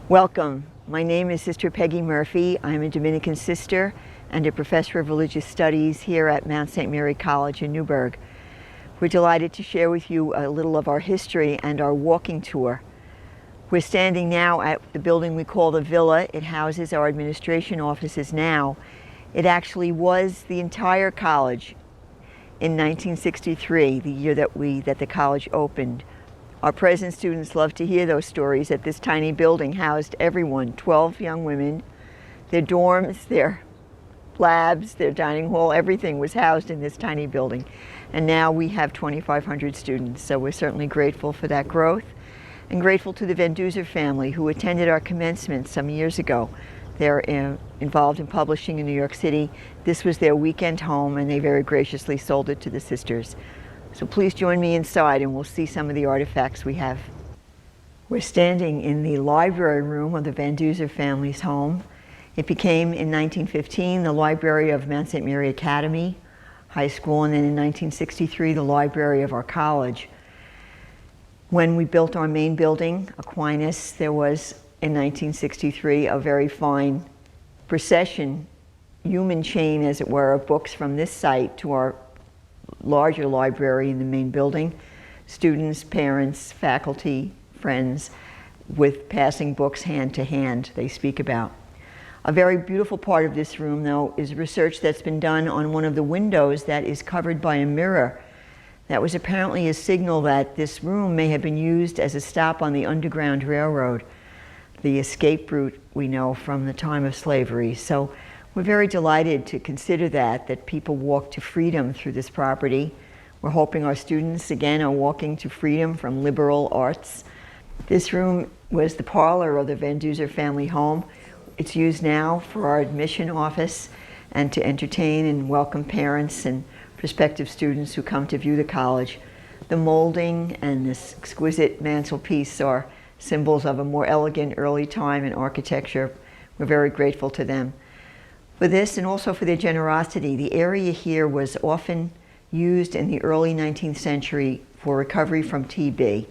Welcome. My name is Sister Peggy Murphy. I'm a Dominican sister and a professor of religious studies here at Mount St. Mary College in Newburgh. We're delighted to share with you a little of our history and our walking tour. We're standing now at the building we call the Villa. It houses our administration offices now. It actually was the entire college in 1963, the year that the college opened. Our present students love to hear those stories, that this tiny building housed everyone, 12 young women. Their dorms, their labs, their dining hall, everything was housed in this tiny building. And now we have 2,500 students, so we're certainly grateful for that growth and grateful to the Van Duzer family who attended our commencement some years ago. They're involved in publishing in New York City. This was their weekend home and they very graciously sold it to the sisters. So please join me inside and we'll see some of the artifacts we have. We're standing in the library room of the Van Duzer family's home. It became in 1915 the library of Mount St. Mary Academy High School, and then in 1963 the library of our college. When we built our main building, Aquinas, there was in 1963 a very fine procession, human chain as it were, of books from this site to our larger library in the main building. Students, parents, faculty, friends, with passing books hand to hand they speak about. A very beautiful part of this room, though, is research that's been done on one of the windows that is covered by a mirror. That was apparently a signal that this room may have been used as a stop on the Underground Railroad, the escape route we know from the time of slavery. So we're very delighted to consider that people walk to freedom through this property. We're hoping our students, again, are walking to freedom from liberal arts. This room was the parlor of the Van Duzer family home. It's used now for our admission office and to entertain and welcome parents and prospective students who come to view the college. The molding and this exquisite mantelpiece are symbols of a more elegant early time in architecture. We're very grateful to them for this and also for their generosity. The area here was often used in the early 19th century for recovery from TB.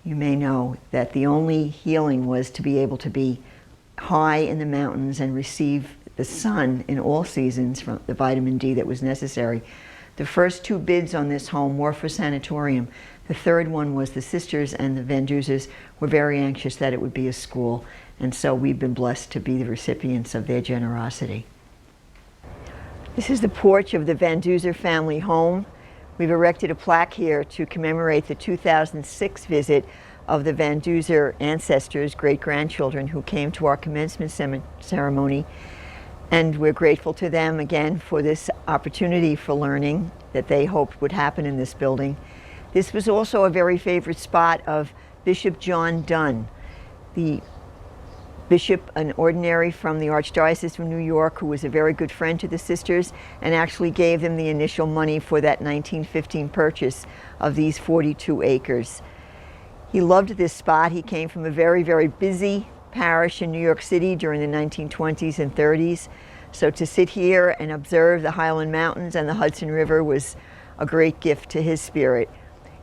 You may know that the only healing was to be able to be high in the mountains and receive the sun in all seasons from the vitamin D that was necessary. The first two bids on this home were for sanatorium. The third one was the sisters and the Van Duzers were very anxious that it would be a school, and so we've been blessed to be the recipients of their generosity. This is the porch of the Van Duzer family home. We've erected a plaque here to commemorate the 2006 visit of the Van Duzer ancestors, great-grandchildren, who came to our commencement ceremony. And we're grateful to them again for this opportunity for learning that they hoped would happen in this building. This was also a very favorite spot of Bishop John Donne, the bishop, an ordinary from the Archdiocese of New York, who was a very good friend to the sisters and actually gave them the initial money for that 1915 purchase of these 42 acres. He loved this spot. He came from a very, very busy parish in New York City during the 1920s and 30s. So to sit here and observe the Highland Mountains and the Hudson River was a great gift to his spirit.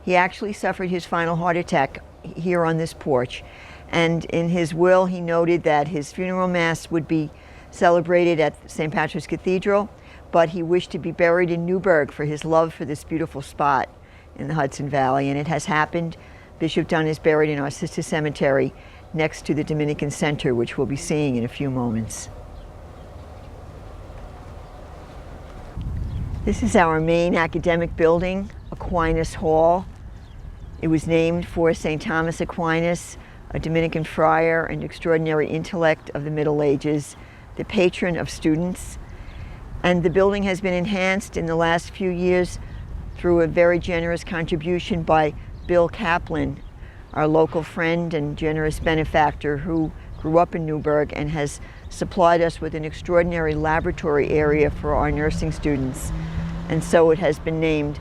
He actually suffered his final heart attack here on this porch. And in his will, he noted that his funeral mass would be celebrated at St. Patrick's Cathedral, but he wished to be buried in Newburgh for his love for this beautiful spot in the Hudson Valley. And it has happened. Bishop Donne is buried in our sister cemetery next to the Dominican Center, which we'll be seeing in a few moments. This is our main academic building, Aquinas Hall. It was named for St. Thomas Aquinas, a Dominican friar and extraordinary intellect of the Middle Ages, the patron of students. And the building has been enhanced in the last few years through a very generous contribution by Bill Kaplan, our local friend and generous benefactor who grew up in Newburgh and has supplied us with an extraordinary laboratory area for our nursing students. And so it has been named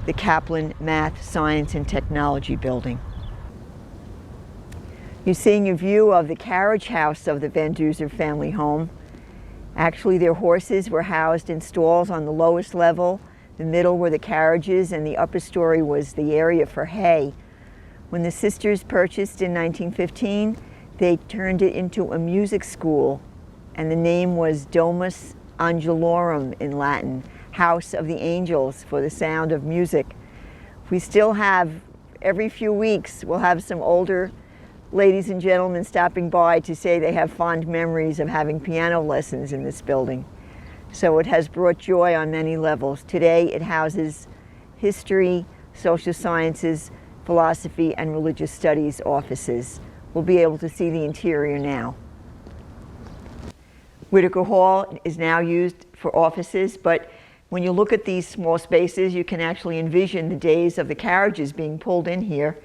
the Kaplan Math, Science, and Technology Building. You're seeing a view of the carriage house of the Van Duzer family home. Actually, their horses were housed in stalls on the lowest level. The middle were the carriages, and the upper story was the area for hay. When the sisters purchased in 1915, they turned it into a music school, and the name was Domus Angelorum in Latin, House of the Angels, for the sound of music. We still have, every few weeks, we'll have some older ladies and gentlemen stopping by to say they have fond memories of having piano lessons in this building. So it has brought joy on many levels. Today it houses history, social sciences, philosophy, and religious studies offices. We'll be able to see the interior now. Whitaker Hall is now used for offices, but when you look at these small spaces, you can actually envision the days of the carriages being pulled in here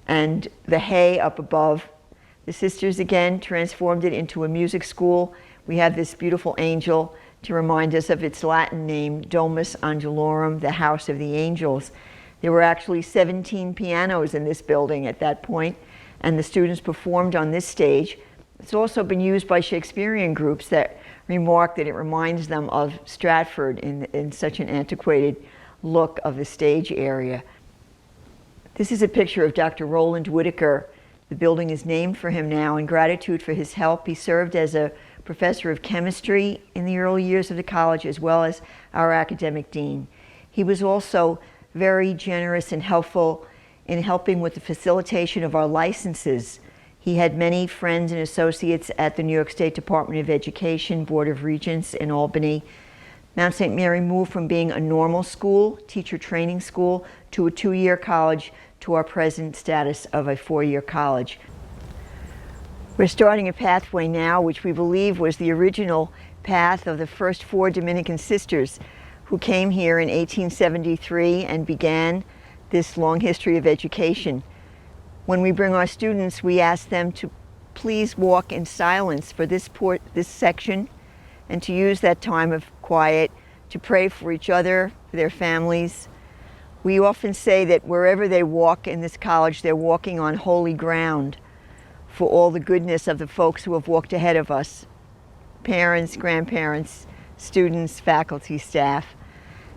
and the hay up above. The sisters again transformed it into a music school. We have this beautiful angel to remind us of its Latin name, Domus Angelorum, the House of the Angels. There were actually 17 pianos in this building at that point, and the students performed on this stage. It's also been used by Shakespearean groups that remark that it reminds them of Stratford in such an antiquated look of the stage area. This is a picture of Dr. Roland Whitaker. The building is named for him now in gratitude for his help. He served as a professor of chemistry in the early years of the college, as well as our academic dean. He was also very generous and helpful in helping with the facilitation of our licenses. He had many friends and associates at the New York State Department of Education, Board of Regents in Albany. Mount St. Mary moved from being a normal school, teacher training school, to a 2-year college, to our present status of a 4-year college. We're starting a pathway now which we believe was the original path of the first 4 Dominican sisters who came here in 1873 and began this long history of education. When we bring our students, we ask them to please walk in silence for this section, and to use that time of quiet to pray for each other, for their families. We often say that wherever they walk in this college, they're walking on holy ground for all the goodness of the folks who have walked ahead of us, parents, grandparents, students, faculty, staff.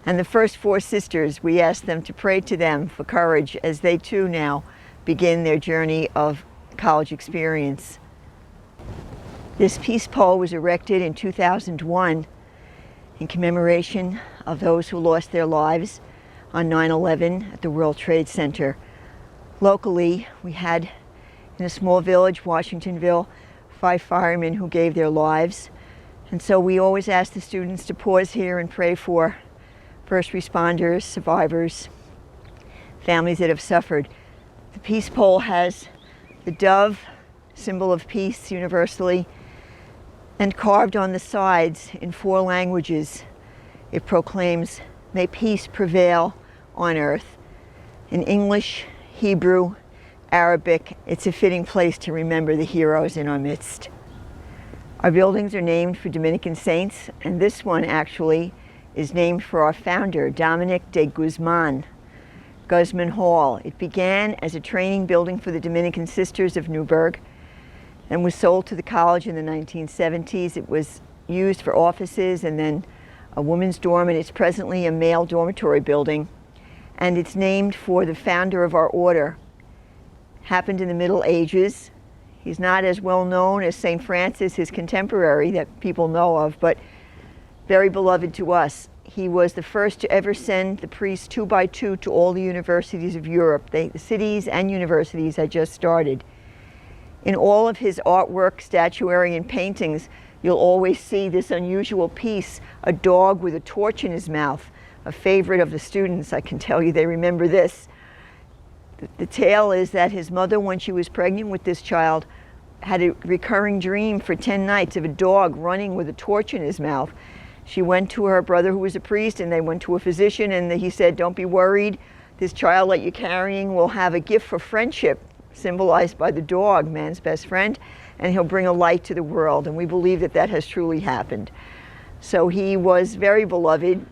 And the first 4 sisters, we ask them to pray to them for courage as they too now begin their journey of college experience. This peace pole was erected in 2001 in commemoration of those who lost their lives on 9/11 at the World Trade Center. Locally, we had in a small village, Washingtonville, 5 firemen who gave their lives. And so we always ask the students to pause here and pray for first responders, survivors, families that have suffered. The peace pole has the dove, symbol of peace universally, and carved on the sides in 4 languages, it proclaims, "May peace prevail on earth." In English, Hebrew, Arabic, it's a fitting place to remember the heroes in our midst. Our buildings are named for Dominican saints, and this one actually is named for our founder, Dominic de Guzman Hall. It began as a training building for the Dominican Sisters of Newburgh and was sold to the college in the 1970s. It was used for offices and then a women's dorm, and it's presently a male dormitory building. And it's named for the founder of our order. Happened in the Middle Ages. He's not as well known as St. Francis, his contemporary that people know of, but very beloved to us. He was the first to ever send the priests 2 by 2 to all the universities of Europe. The cities and universities had just started. In all of his artwork, statuary, and paintings, you'll always see this unusual piece, a dog with a torch in his mouth, a favorite of the students. I can tell you they remember this. The tale is that his mother, when she was pregnant with this child, had a recurring dream for 10 nights of a dog running with a torch in his mouth. She went to her brother, who was a priest, and they went to a physician, and he said, "Don't be worried. This child that you're carrying will have a gift for friendship, symbolized by the dog, man's best friend, and he'll bring a light to the world." And we believe that that has truly happened. So he was very beloved,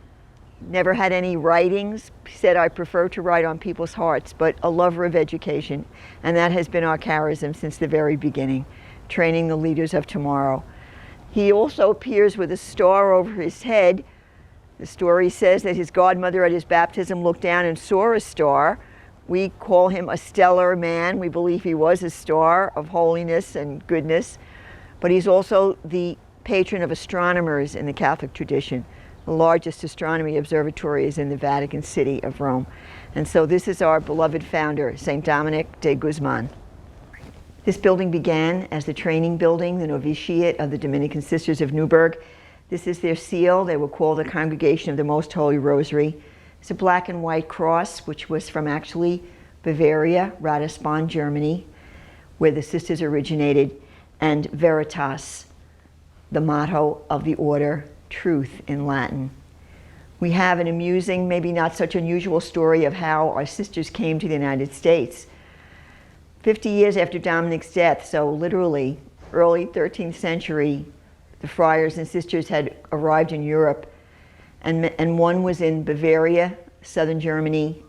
never had any writings. He said, "I prefer to write on people's hearts," but a lover of education. And that has been our charism since the very beginning, training the leaders of tomorrow. He also appears with a star over his head. The story says that his godmother at his baptism looked down and saw a star, We call him a stellar man. We believe he was a star of holiness and goodness, but he's also the patron of astronomers in the Catholic tradition. The largest astronomy observatory is in the Vatican City of Rome. And so this is our beloved founder, St. Dominic de Guzman. This building began as the training building, the novitiate of the Dominican Sisters of Newburgh. This is their seal. They were called the Congregation of the Most Holy Rosary. It's a black and white cross, which was from actually Bavaria, Ratisbon, Germany, where the sisters originated, and Veritas, the motto of the order, truth in Latin. We have an amusing, maybe not such unusual story of how our sisters came to the United States. 50 years after Dominic's death, so literally early 13th century, the friars and sisters had arrived in Europe, and one was in Bavaria, southern Germany,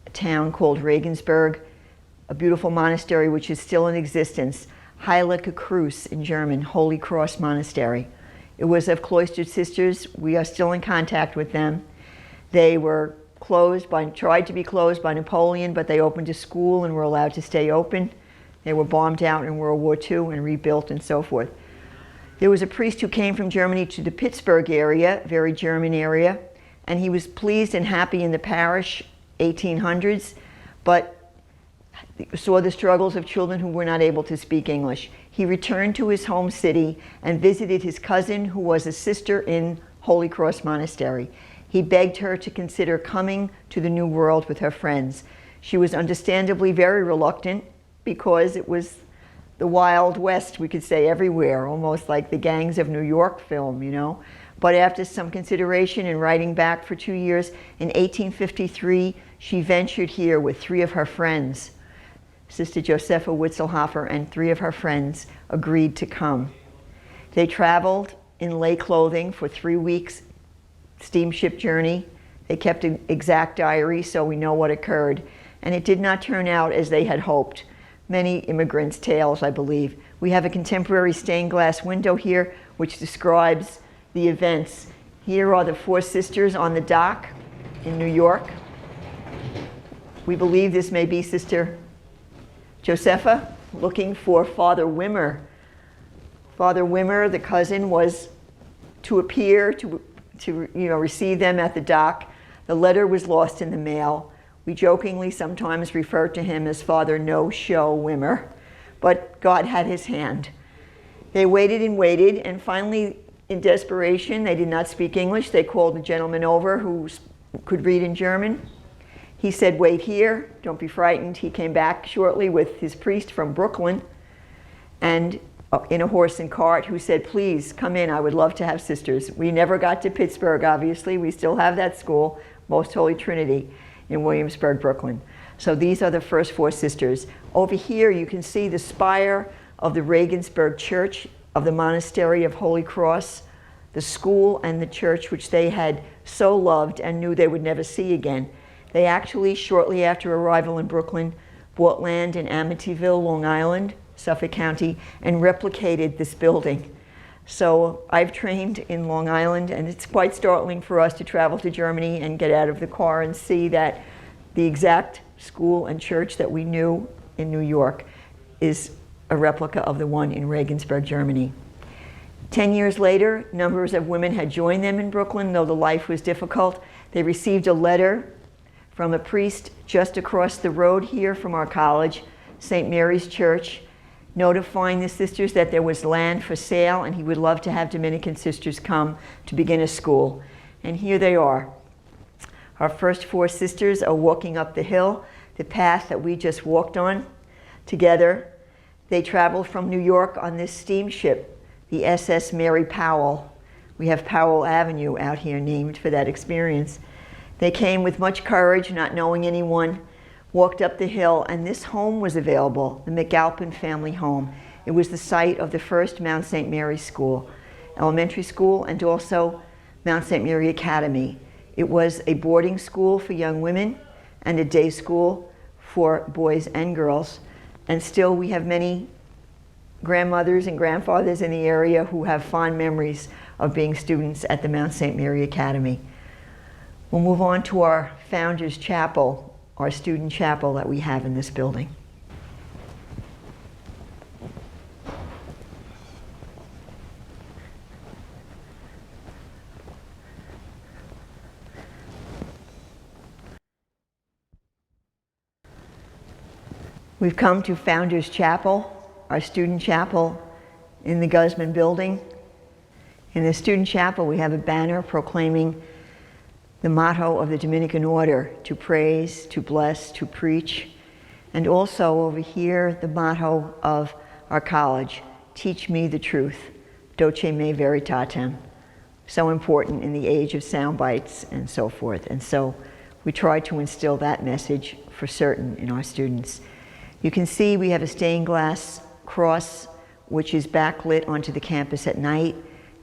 a town called Regensburg, a beautiful monastery which is still in existence, Heilige Kreuz in German, Holy Cross Monastery. It was of cloistered sisters. We are still in contact with them. They were tried to be closed by Napoleon, but they opened a school and were allowed to stay open. They were bombed out in World War II and rebuilt and so forth. There was a priest who came from Germany to the Pittsburgh area, very German area, and he was pleased and happy in the parish, 1800s, but saw the struggles of children who were not able to speak English. He returned to his home city and visited his cousin, who was a sister in Holy Cross Monastery. He begged her to consider coming to the New World with her friends. She was understandably very reluctant because it was the Wild West, we could say, everywhere, almost like the Gangs of New York film, you know. But after some consideration and writing back for 2 years, in 1853, she ventured here with 3 of her friends. Sister Josepha Witzelhofer and 3 of her friends agreed to come. They traveled in lay clothing for 3 weeks, steamship journey. They kept an exact diary so we know what occurred. And it did not turn out as they had hoped. Many immigrants' tales, I believe. We have a contemporary stained glass window here which describes the events. Here are the 4 sisters on the dock in New York. We believe this may be Sister Josepha looking for Father Wimmer. Father Wimmer, the cousin, was to appear to receive them at the dock. The letter was lost in the mail. We jokingly sometimes refer to him as Father No-Show Wimmer, but God had his hand. They waited and waited, and finally, in desperation, they did not speak English. They called a gentleman over who could read in German. He said, "Wait here, don't be frightened." He came back shortly with his priest from Brooklyn and in a horse and cart, who said, "Please come in, I would love to have sisters." We never got to Pittsburgh, obviously. We still have that school, Most Holy Trinity, in Williamsburg, Brooklyn. So these are the first 4 sisters. Over here you can see the spire of the Regensburg Church of the Monastery of Holy Cross, the school and the church which they had so loved and knew they would never see again. They actually, shortly after arrival in Brooklyn, bought land in Amityville, Long Island, Suffolk County, and replicated this building. So I've trained in Long Island, and it's quite startling for us to travel to Germany and get out of the car and see that the exact school and church that we knew in New York is a replica of the one in Regensburg, Germany. 10 years later, numbers of women had joined them in Brooklyn, though the life was difficult. They received a letter from a priest just across the road here from our college, St. Mary's Church, notifying the sisters that there was land for sale and he would love to have Dominican sisters come to begin a school. And here they are. Our first 4 sisters are walking up the hill, the path that we just walked on together. They traveled from New York on this steamship, the SS Mary Powell. We have Powell Avenue out here named for that experience. They came with much courage, not knowing anyone, walked up the hill, and this home was available, the McAlpin family home. It was the site of the first Mount St. Mary School, elementary school, and also Mount St. Mary Academy. It was a boarding school for young women and a day school for boys and girls. And still we have many grandmothers and grandfathers in the area who have fond memories of being students at the Mount St. Mary Academy. We'll move on to our Founders Chapel. our student chapel that we have in this building. We've come to Founders Chapel, our student chapel in the Guzman building. In the student chapel, we have a banner proclaiming the motto of the Dominican order: to praise, to bless, to preach. And also over here, the motto of our college: teach me the truth, doce me veritatem. So important in the age of sound bites and so forth. And so we try to instill that message for certain in our students. You can see we have a stained glass cross which is backlit onto the campus at night.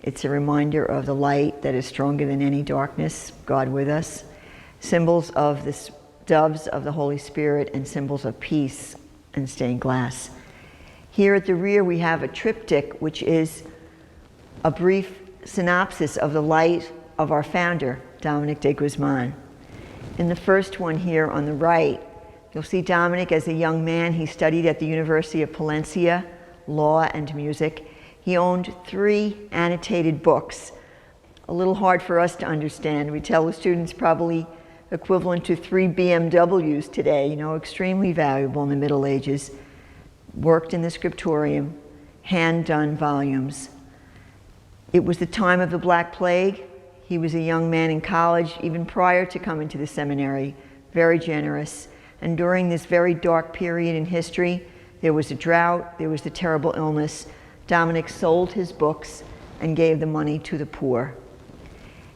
It's a reminder of the light that is stronger than any darkness, God with us. Symbols of the doves of the Holy Spirit and symbols of peace and stained glass. Here at the rear we have a triptych, which is a brief synopsis of the life of our founder, Dominic de Guzman. In the first one here on the right, you'll see Dominic as a young man. He studied at the University of Palencia, law and music. He owned 3 annotated books. A little hard for us to understand. We tell the students probably equivalent to 3 BMWs today, extremely valuable in the Middle Ages. Worked in the scriptorium, hand-done volumes. It was the time of the Black Plague. He was a young man in college, even prior to coming to the seminary, very generous. And during this very dark period in history, there was a drought, there was the terrible illness. Dominic sold his books and gave the money to the poor.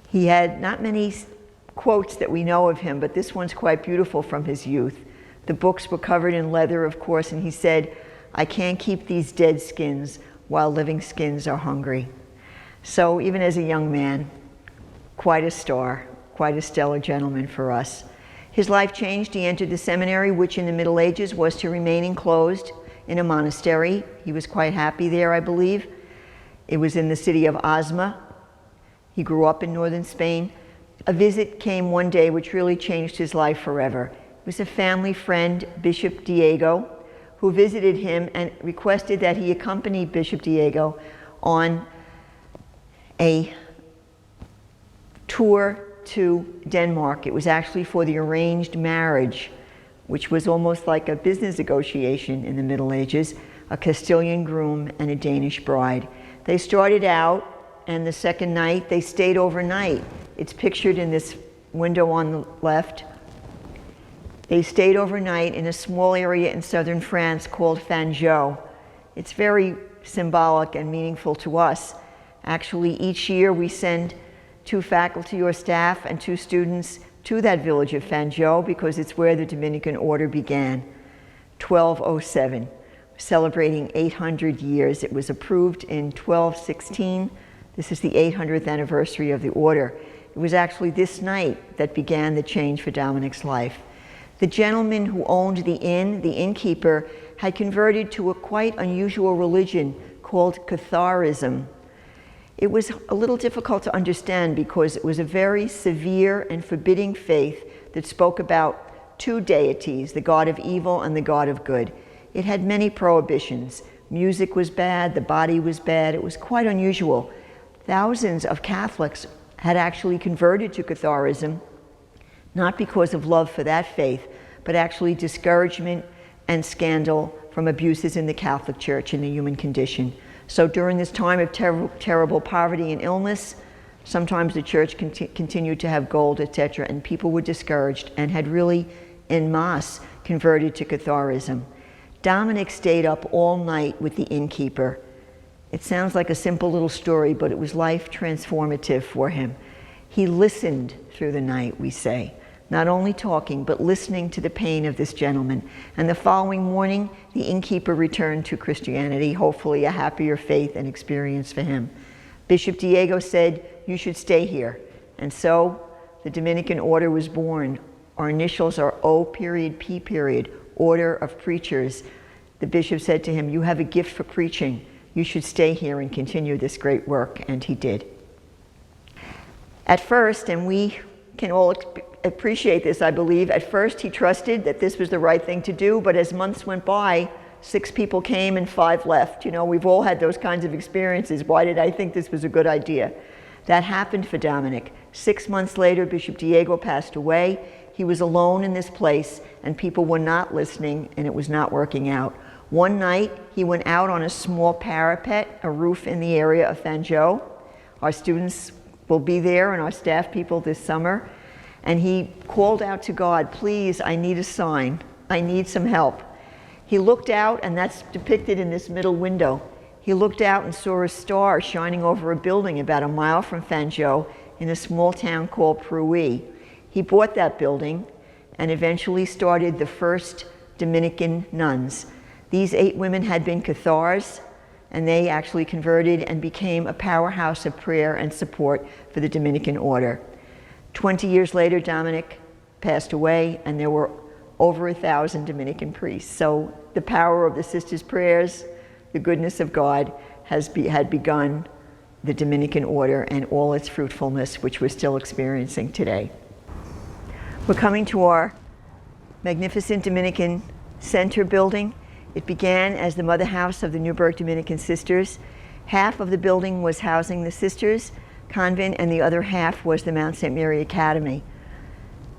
He had not many quotes that we know of him, but this one's quite beautiful from his youth. The books were covered in leather, of course, and he said, "I can't keep these dead skins while living skins are hungry." So even as a young man, quite a star, quite a stellar gentleman for us. His life changed. He entered the seminary, which in the Middle Ages was to remain enclosed in a monastery. He was quite happy there, I believe. It was in the city of Osma. He grew up in northern Spain. A visit came one day which really changed his life forever. It was a family friend, Bishop Diego, who visited him and requested that he accompany Bishop Diego on a tour to Denmark. It was actually for the arranged marriage, which was almost like a business negotiation in the Middle Ages, a Castilian groom and a Danish bride. They started out, and the second night they stayed overnight. It's pictured in this window on the left. They stayed overnight in a small area in southern France called Fanjeaux. It's very symbolic and meaningful to us. Actually, each year we send 2 faculty or staff and 2 students to that village of Fanjeaux because it's where the Dominican order began, 1207, celebrating 800 years. It was approved in 1216. This is the 800th anniversary of the order. It was actually this night that began the change for Dominic's life. The gentleman who owned the inn, the innkeeper, had converted to a quite unusual religion called Catharism. It was a little difficult to understand because it was a very severe and forbidding faith that spoke about 2 deities, the god of evil and the god of good. It had many prohibitions. Music was bad, the body was bad. It was quite unusual. Thousands of Catholics had actually converted to Catharism, not because of love for that faith, but actually discouragement and scandal from abuses in the Catholic Church and the human condition. So during this time of terrible poverty and illness, sometimes the church continued to have gold, etc., and people were discouraged and had really, en masse, converted to Catharism. Dominic stayed up all night with the innkeeper. It sounds like a simple little story, but it was life transformative for him. He listened through the night, we say. Not only talking, but listening to the pain of this gentleman. And the following morning, the innkeeper returned to Christianity, hopefully a happier faith and experience for him. Bishop Diego said, "You should stay here." And so the Dominican order was born. Our initials are O.P., Order of Preachers. The bishop said to him, "You have a gift for preaching. You should stay here and continue this great work," and he did. At first, and we can all appreciate this, I believe. At first, he trusted that this was the right thing to do, but as months went by, 6 people came and 5 left. You know, we've all had those kinds of experiences. Why did I think this was a good idea? That happened for Dominic. 6 months later, Bishop Diego passed away. He was alone in this place, and people were not listening, and it was not working out. One night, he went out on a small parapet, a roof in the area of Fanjeaux. Our students will be there and our staff people this summer. And he called out to God, please, I need a sign. I need some help. He looked out, and that's depicted in this middle window. He looked out and saw a star shining over a building about a mile from Fanjeaux in a small town called Prouy. He bought that building and eventually started the first Dominican nuns. These 8 women had been Cathars, and they actually converted and became a powerhouse of prayer and support for the Dominican order. 20 years later, Dominic passed away, and there were over 1,000 Dominican priests. So the power of the sisters' prayers, the goodness of God had begun the Dominican order and all its fruitfulness, which we're still experiencing today. We're coming to our magnificent Dominican Center building. It began as the mother house of the Newburgh Dominican Sisters. Half of the building was housing the sisters convent, and the other half was the Mount St. Mary Academy.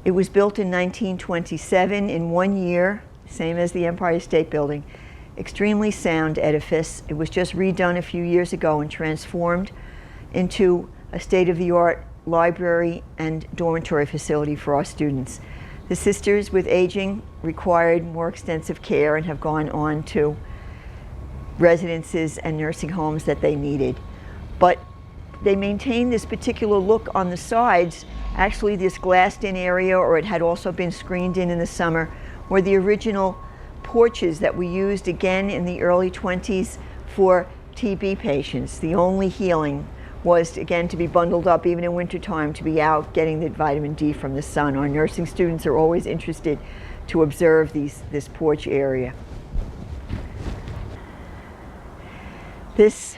It was built in 1927 in 1 year, same as the Empire State Building. Extremely sound edifice. It was just redone a few years ago and transformed into a state-of-the-art library and dormitory facility for our students. The sisters with aging required more extensive care and have gone on to residences and nursing homes that they needed. But they maintained this particular look on the sides. Actually, this glassed-in area, or it had also been screened in the summer, were the original porches that we used again in the early 20s for TB patients. The only healing was, again, to be bundled up even in wintertime, to be out getting the vitamin D from the sun. Our nursing students are always interested to observe this porch area. This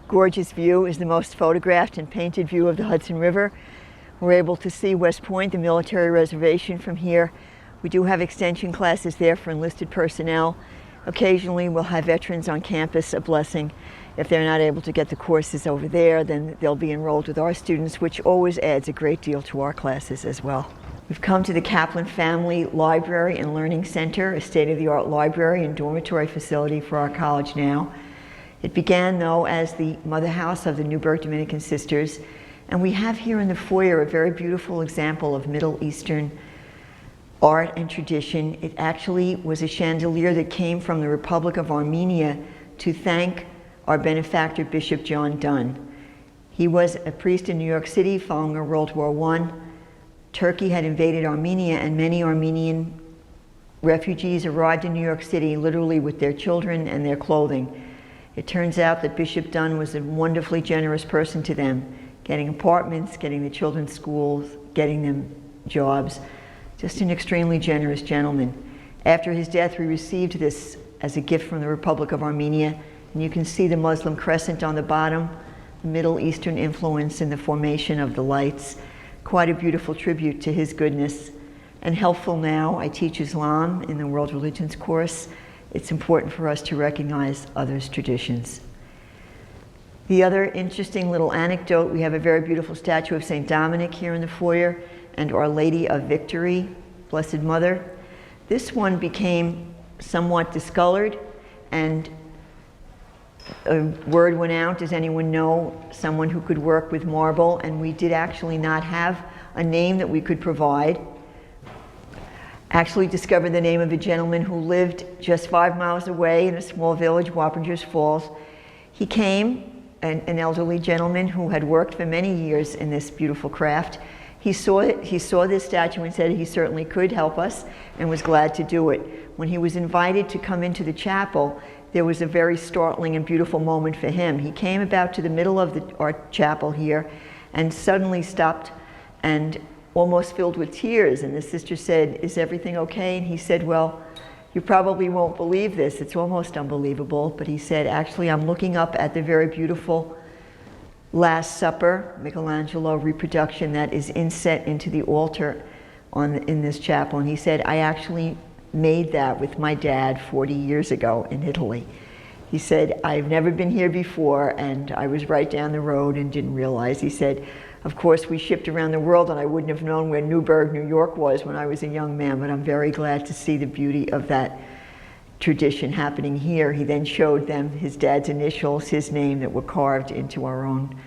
gorgeous view is the most photographed and painted view of the Hudson River. We're able to see West Point, the military reservation, from here. We do have extension classes there for enlisted personnel. Occasionally we'll have veterans on campus, a blessing. If they're not able to get the courses over there, then they'll be enrolled with our students, which always adds a great deal to our classes as well. We've come to the Kaplan Family Library and Learning Center, a state-of-the-art library and dormitory facility for our college now. It began, though, as the mother house of the Newburgh Dominican Sisters, and we have here in the foyer a very beautiful example of Middle Eastern art and tradition. It actually was a chandelier that came from the Republic of Armenia to thank our benefactor, Bishop John Donne. He was a priest in New York City following World War I. Turkey had invaded Armenia, and many Armenian refugees arrived in New York City literally with their children and their clothing. It turns out that Bishop Donne was a wonderfully generous person to them, getting apartments, getting the children's schools, getting them jobs. Just an extremely generous gentleman. After his death, we received this as a gift from the Republic of Armenia, and you can see the Muslim crescent on the bottom, the Middle Eastern influence in the formation of the lights. Quite a beautiful tribute to his goodness, and helpful now. I teach Islam in the World Religions course. It's important for us to recognize others' traditions. The other interesting little anecdote, we have a very beautiful statue of St. Dominic here in the foyer, and Our Lady of Victory, Blessed Mother. This one became somewhat discolored, and a word went out, does anyone know someone who could work with marble? And we did actually not have a name that we could provide. Actually discovered the name of a gentleman who lived just 5 miles away in a small village, Wappingers Falls. He came, an elderly gentleman who had worked for many years in this beautiful craft. He saw it, he saw this statue and said he certainly could help us and was glad to do it. When he was invited to come into the chapel, there was a very startling and beautiful moment for him. He came about to the middle of our chapel here and suddenly stopped and almost filled with tears. And the sister said, "Is everything okay?" And he said, "Well, you probably won't believe this. It's almost unbelievable." But he said, "Actually, I'm looking up at the very beautiful Last Supper, Michelangelo reproduction that is inset into the altar in this chapel, and he said, I actually made that with my dad 40 years ago in Italy. He said, I've never been here before, and I was right down the road and didn't realize. He said, of course, we shipped around the world, and I wouldn't have known where Newburgh, New York was when I was a young man, but I'm very glad to see the beauty of that tradition happening here. He then showed them his dad's initials, his name, that were carved into our own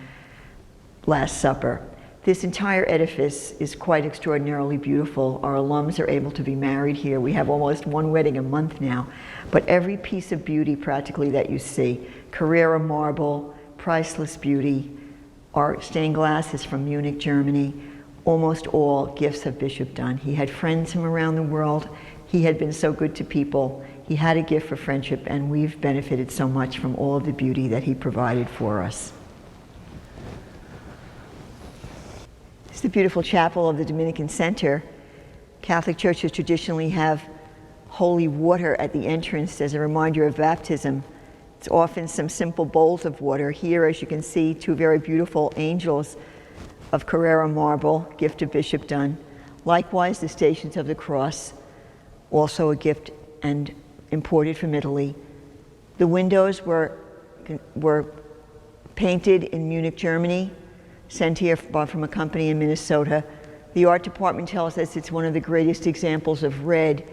Last Supper. This entire edifice is quite extraordinarily beautiful. Our alums are able to be married here. We have almost one wedding a month now. But every piece of beauty practically that you see, Carrara marble, priceless beauty, our stained glass is from Munich, Germany. Almost all gifts of Bishop Dunn. He had friends from around the world. He had been so good to people. He had a gift for friendship, and we've benefited so much from all of the beauty that he provided for us. This is the beautiful chapel of the Dominican Center. Catholic churches traditionally have holy water at the entrance as a reminder of baptism. It's often some simple bowls of water. Here, as you can see, two very beautiful angels of Carrara marble, gift of Bishop Dunn. Likewise, the Stations of the Cross, also a gift and imported from Italy. The windows were painted in Munich, Germany, sent here from a company in Minnesota. The art department tells us it's one of the greatest examples of red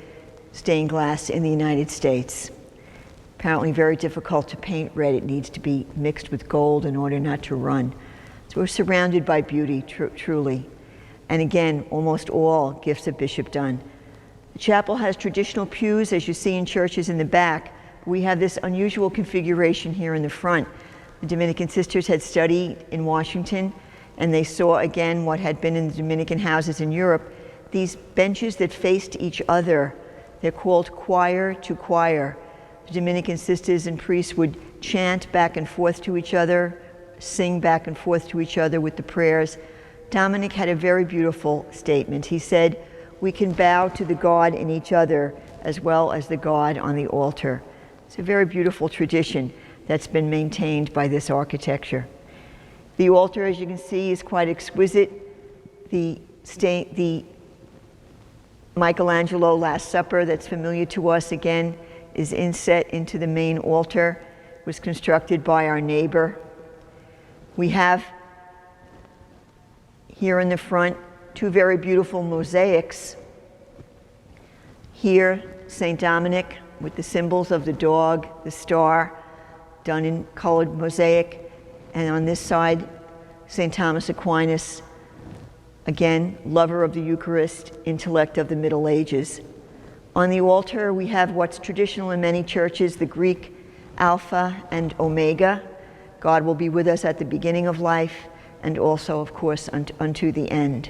stained glass in the United States. Apparently very difficult to paint red. It needs to be mixed with gold in order not to run. So we're surrounded by beauty, truly. And again, almost all gifts of Bishop Dunn. The chapel has traditional pews, as you see in churches in the back. We have this unusual configuration here in the front. The Dominican sisters had studied in Washington, and they saw again what had been in the Dominican houses in Europe. These benches that faced each other, they're called choir to choir. The Dominican sisters and priests would chant back and forth to each other, sing back and forth to each other with the prayers. Dominic had a very beautiful statement. He said, we can bow to the God in each other as well as the God on the altar. It's a very beautiful tradition that's been maintained by this architecture. The altar, as you can see, is quite exquisite. The Michelangelo Last Supper that's familiar to us, again, is inset into the main altar. It was constructed by our neighbor. We have here in the front two very beautiful mosaics. Here, St. Dominic with the symbols of the dog, the star, done in colored mosaic. And on this side, St. Thomas Aquinas, again, lover of the Eucharist, intellect of the Middle Ages. On the altar, we have what's traditional in many churches, the Greek Alpha and Omega. God will be with us at the beginning of life and also, of course, unto the end.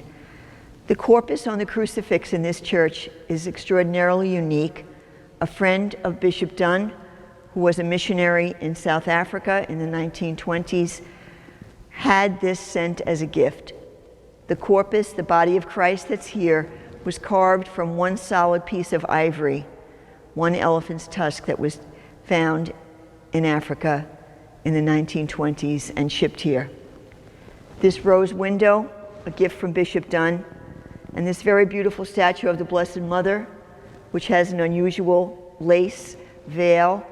The corpus on the crucifix in this church is extraordinarily unique. A friend of Bishop Dunn, who was a missionary in South Africa in the 1920s, had this sent as a gift. The corpus, the body of Christ that's here, was carved from one solid piece of ivory, one elephant's tusk that was found in Africa in the 1920s and shipped here. This rose window, a gift from Bishop Dunn, and this very beautiful statue of the Blessed Mother, which has an unusual lace veil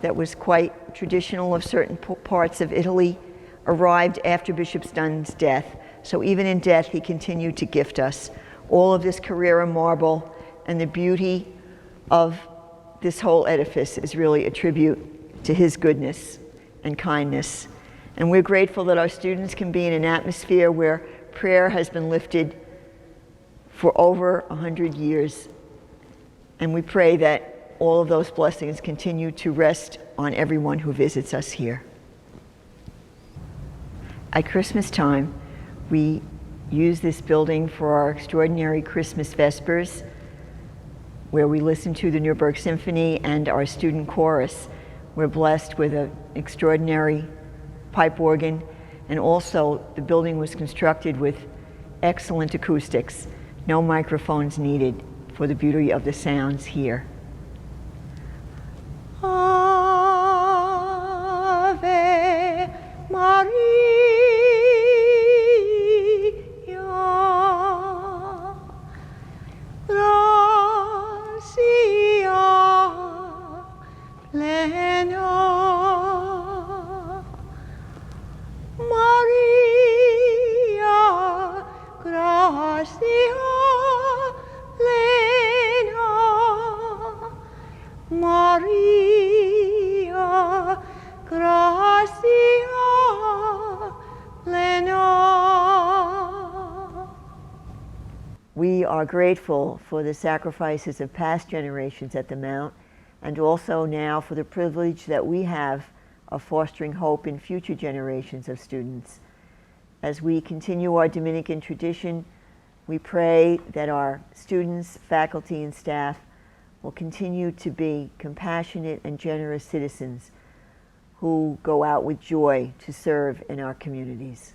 that was quite traditional of certain parts of Italy, arrived after Bishop Dunn's death. So even in death, he continued to gift us all of this Carrara marble, and the beauty of this whole edifice is really a tribute to his goodness and kindness. And we're grateful that our students can be in an atmosphere where prayer has been lifted for over 100 years. And we pray that all of those blessings continue to rest on everyone who visits us here. At Christmas time, we use this building for our extraordinary Christmas Vespers, where we listen to the Nuremberg Symphony and our student chorus. We're blessed with an extraordinary pipe organ, and also the building was constructed with excellent acoustics. No microphones needed for the beauty of the sounds here. Ave Maria, are grateful for the sacrifices of past generations at the Mount, and also now for the privilege that we have of fostering hope in future generations of students. As we continue our Dominican tradition, we pray that our students, faculty, and staff will continue to be compassionate and generous citizens who go out with joy to serve in our communities.